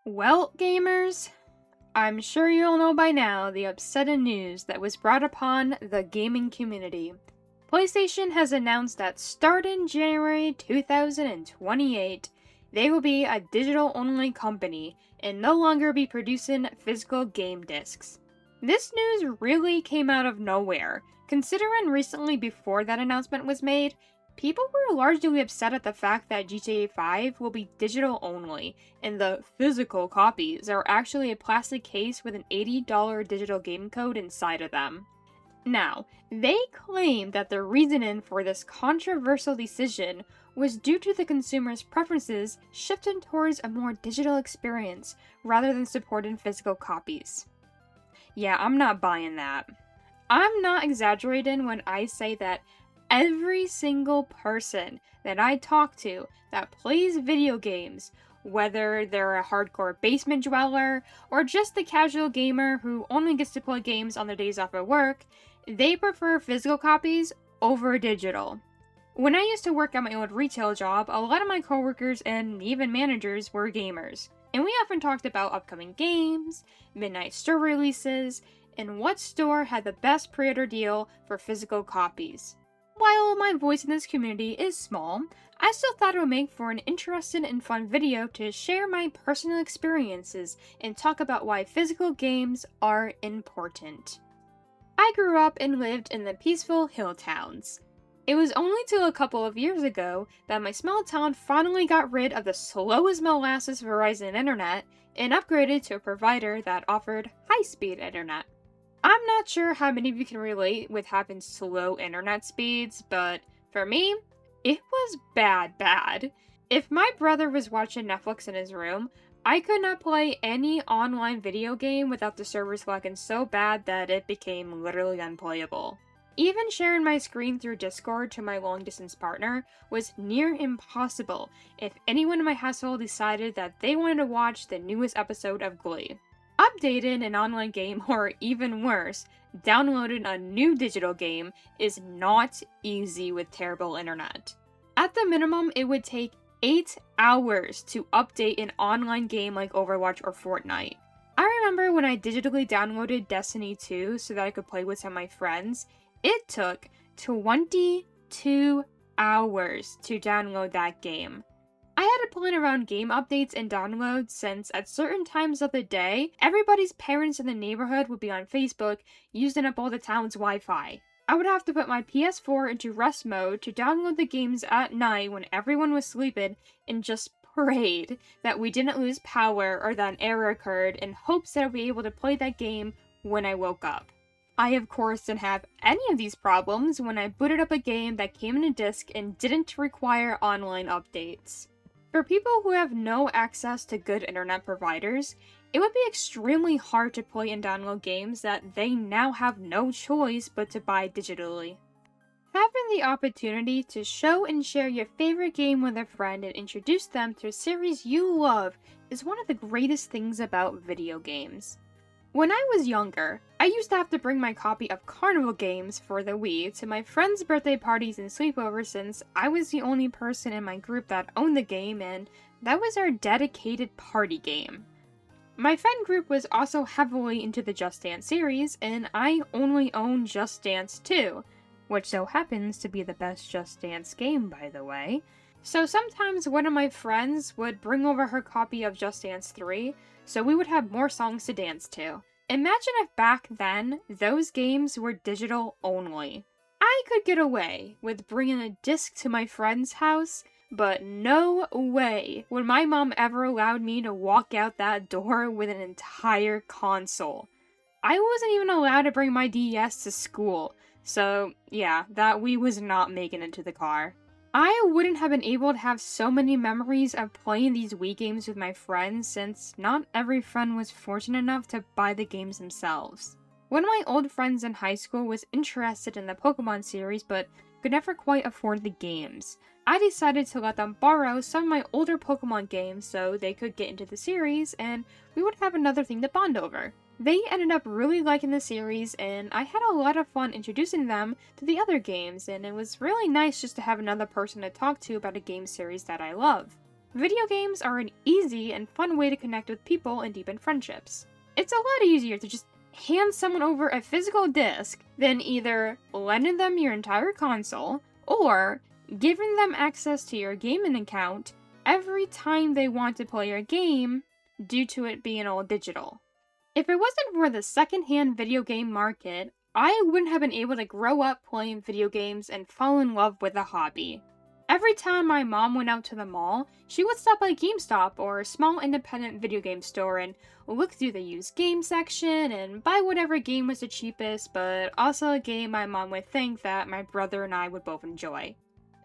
Well, gamers, I'm sure you all know by now the upsetting news that was brought upon the gaming community. PlayStation has announced that starting January 2028, they will be a digital-only company and no longer be producing physical game discs. This news really came out of nowhere, considering recently before that announcement was made, people were largely upset at the fact that GTA 5 will be digital only, and the physical copies are actually a plastic case with an $80 digital game code inside of them. Now, they claim that the reasoning for this controversial decision was due to the consumer's preferences shifting towards a more digital experience rather than supporting physical copies. Yeah, I'm not buying that. I'm not exaggerating when I say that every single person that I talk to that plays video games, whether they're a hardcore basement dweller or just a casual gamer who only gets to play games on their days off at work, they prefer physical copies over digital. When I used to work at my old retail job, a lot of my coworkers and even managers were gamers, and we often talked about upcoming games, midnight store releases, and what store had the best pre-order deal for physical copies. While my voice in this community is small, I still thought it would make for an interesting and fun video to share my personal experiences and talk about why physical games are important. I grew up and lived in the peaceful hill towns. It was only till a couple of years ago that my small town finally got rid of the slow as molasses Verizon internet and upgraded to a provider that offered high-speed internet. I'm not sure how many of you can relate with having slow internet speeds, but for me, it was bad. If my brother was watching Netflix in his room, I could not play any online video game without the servers lagging so bad that it became literally unplayable. Even sharing my screen through Discord to my long-distance partner was near impossible if anyone in my household decided that they wanted to watch the newest episode of Glee. Updating an online game, or even worse, downloading a new digital game is not easy with terrible internet. At the minimum, it would take 8 hours to update an online game like Overwatch or Fortnite. I remember when I digitally downloaded Destiny 2 so that I could play with some of my friends, it took 22 hours to download that game. I had to plan around game updates and downloads since at certain times of the day, everybody's parents in the neighborhood would be on Facebook using up all the town's Wi-Fi. I would have to put my PS4 into rest mode to download the games at night when everyone was sleeping and just prayed that we didn't lose power or that an error occurred in hopes that I'd be able to play that game when I woke up. I of course didn't have any of these problems when I booted up a game that came in a disc and didn't require online updates. For people who have no access to good internet providers, it would be extremely hard to play and download games that they now have no choice but to buy digitally. Having the opportunity to show and share your favorite game with a friend and introduce them to a series you love is one of the greatest things about video games. When I was younger, I used to have to bring my copy of Carnival Games for the Wii to my friends' birthday parties and sleepovers since I was the only person in my group that owned the game and that was our dedicated party game. My friend group was also heavily into the Just Dance series and I only own Just Dance 2, which so happens to be the best Just Dance game by the way. So sometimes one of my friends would bring over her copy of Just Dance 3, so we would have more songs to dance to. Imagine if back then, those games were digital only. I could get away with bringing a disc to my friend's house, but no way would my mom ever allowed me to walk out that door with an entire console. I wasn't even allowed to bring my DS to school, so yeah, that Wii was not making it to the car. I wouldn't have been able to have so many memories of playing these Wii games with my friends since not every friend was fortunate enough to buy the games themselves. One of my old friends in high school was interested in the Pokemon series but could never quite afford the games. I decided to let them borrow some of my older Pokemon games so they could get into the series and we would have another thing to bond over. They ended up really liking the series, and I had a lot of fun introducing them to the other games, and it was really nice just to have another person to talk to about a game series that I love. Video games are an easy and fun way to connect with people and deepen friendships. It's a lot easier to just hand someone over a physical disc than either lending them your entire console or giving them access to your gaming account every time they want to play your game due to it being all digital. If it wasn't for the secondhand video game market, I wouldn't have been able to grow up playing video games and fall in love with the hobby. Every time my mom went out to the mall, she would stop by GameStop or a small independent video game store and look through the used game section and buy whatever game was the cheapest, but also a game my mom would think that my brother and I would both enjoy.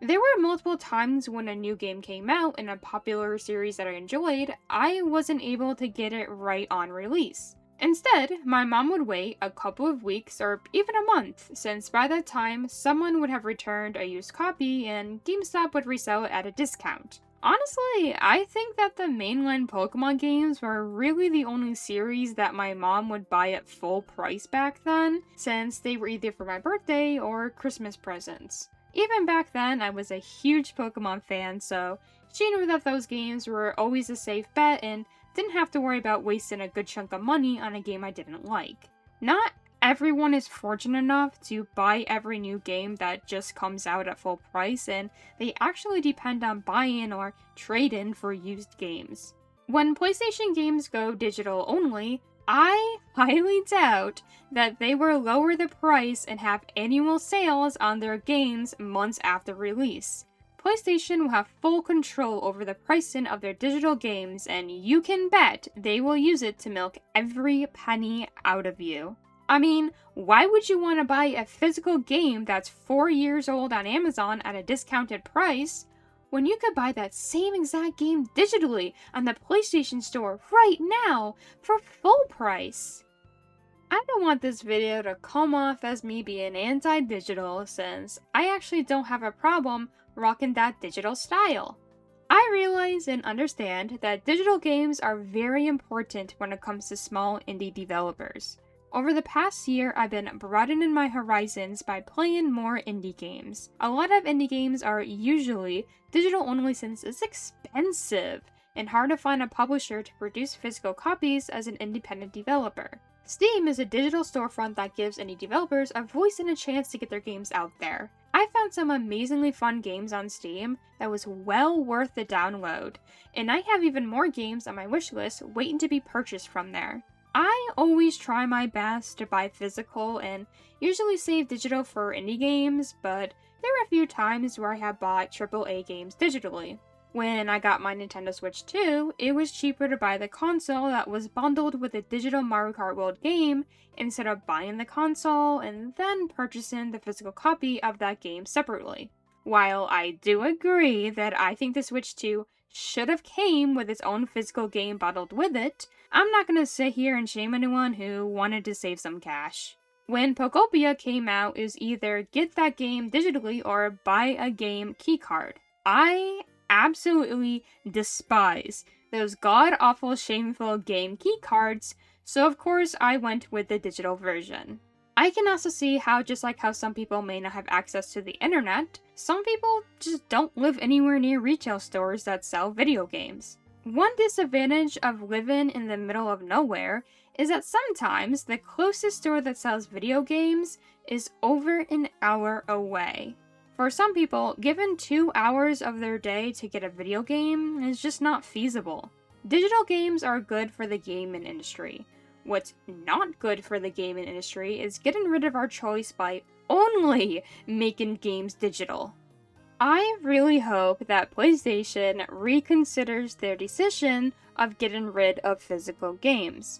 There were multiple times when a new game came out in a popular series that I enjoyed, I wasn't able to get it right on release. Instead, my mom would wait a couple of weeks or even a month, since by that time, someone would have returned a used copy and GameStop would resell it at a discount. Honestly, I think that the mainline Pokemon games were really the only series that my mom would buy at full price back then, since they were either for my birthday or Christmas presents. Even back then, I was a huge Pokemon fan, so she knew that those games were always a safe bet and didn't have to worry about wasting a good chunk of money on a game I didn't like. Not everyone is fortunate enough to buy every new game that just comes out at full price, and they actually depend on buying or trade-in for used games. When PlayStation games go digital only, I highly doubt that they will lower the price and have annual sales on their games months after release. PlayStation will have full control over the pricing of their digital games, and you can bet they will use it to milk every penny out of you. I mean, why would you want to buy a physical game that's 4 years old on Amazon at a discounted price when you could buy that same exact game digitally on the PlayStation Store right now for full price? I don't want this video to come off as me being anti-digital, since I actually don't have a problem rocking that digital style. I realize and understand that digital games are very important when it comes to small indie developers. Over the past year, I've been broadening my horizons by playing more indie games. A lot of indie games are usually digital only since it's expensive and hard to find a publisher to produce physical copies as an independent developer. Steam is a digital storefront that gives indie developers a voice and a chance to get their games out there. I found some amazingly fun games on Steam that was well worth the download, and I have even more games on my wishlist waiting to be purchased from there. I always try my best to buy physical and usually save digital for indie games, but there are a few times where I have bought AAA games digitally. When I got my Nintendo Switch 2, it was cheaper to buy the console that was bundled with a digital Mario Kart World game instead of buying the console and then purchasing the physical copy of that game separately. While I do agree that I think the Switch 2 should have came with its own physical game bundled with it, I'm not going to sit here and shame anyone who wanted to save some cash. When Pokopia came out, it was either get that game digitally or buy a game keycard. I absolutely despise those god-awful, shameful game keycards, so of course I went with the digital version. I can also see how, just like how some people may not have access to the internet, some people just don't live anywhere near retail stores that sell video games. One disadvantage of living in the middle of nowhere is that sometimes the closest store that sells video games is over an hour away. For some people, given 2 hours of their day to get a video game is just not feasible. Digital games are good for the gaming industry. What's not good for the gaming industry is getting rid of our choice by only making games digital. I really hope that PlayStation reconsiders their decision of getting rid of physical games.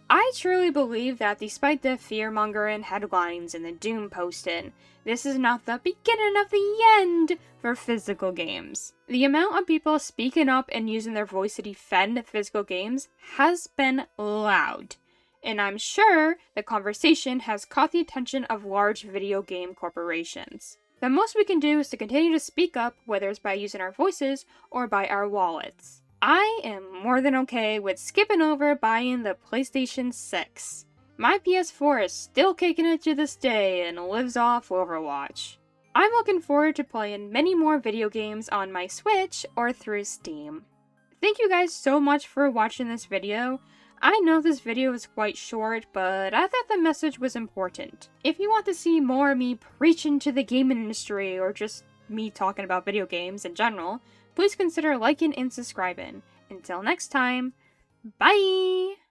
I truly believe that despite the fear-mongering headlines and the doom posting, this is not the beginning of the end for physical games. The amount of people speaking up and using their voice to defend physical games has been loud, and I'm sure the conversation has caught the attention of large video game corporations. The most we can do is to continue to speak up, whether it's by using our voices or by our wallets. I am more than okay with skipping over buying the PlayStation 6. My PS4 is still kicking it to this day and lives off Overwatch. I'm looking forward to playing many more video games on my Switch or through Steam. Thank you guys so much for watching this video. I know this video is quite short, but I thought the message was important. If you want to see more of me preaching to the gaming industry or just me talking about video games in general, please consider liking and subscribing. Until next time, bye!